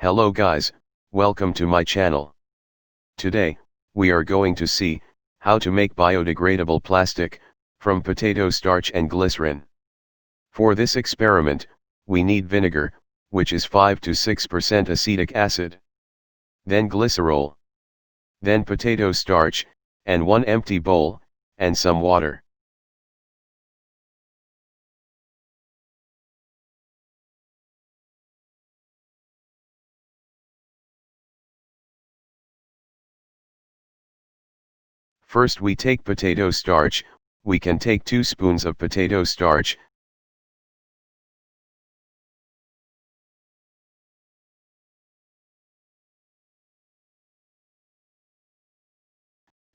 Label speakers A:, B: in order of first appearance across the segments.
A: Hello guys, welcome to my channel. Today, we are going to see how to make biodegradable plastic from potato starch and glycerin. For this experiment, we need vinegar, which is 5 to 6% acetic acid. Then glycerol. Then potato starch, and one empty bowl, and some water. First we take potato starch. We can take 2 spoons of potato starch.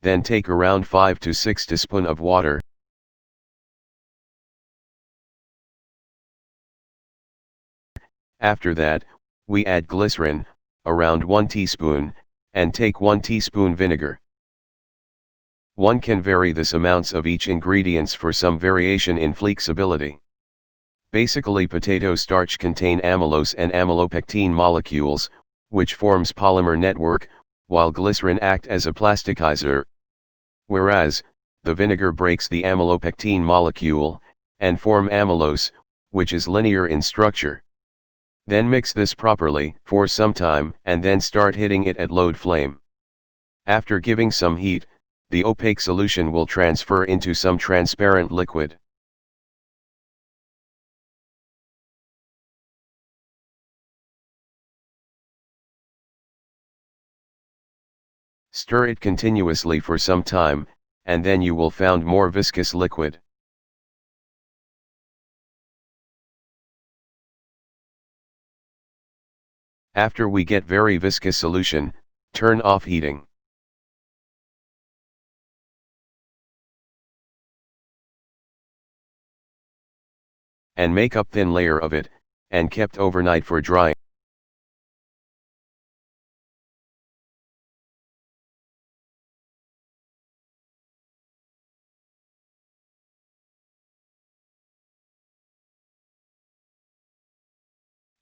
A: Then take around 5 to 6 teaspoons of water. After that, we add glycerin, around 1 teaspoon, and take 1 teaspoon vinegar. One can vary this amounts of each ingredients for some variation in flexibility. Basically potato starch contain amylose and amylopectin molecules, which forms polymer network, while glycerin act as a plasticizer. Whereas, the vinegar breaks the amylopectin molecule, and form amylose, which is linear in structure. Then mix this properly for some time and then start hitting it at low flame. After giving some heat, the opaque solution will transfer into some transparent liquid. Stir it continuously for some time, and then you will find more viscous liquid. After we get very viscous solution, turn off heating. And make up thin layer of it, and kept overnight for drying.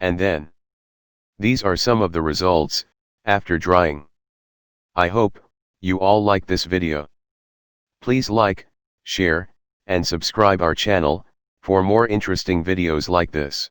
A: And then, these are some of the results after drying. I hope you all like this video. Please like, share, and subscribe our channel for more interesting videos like this.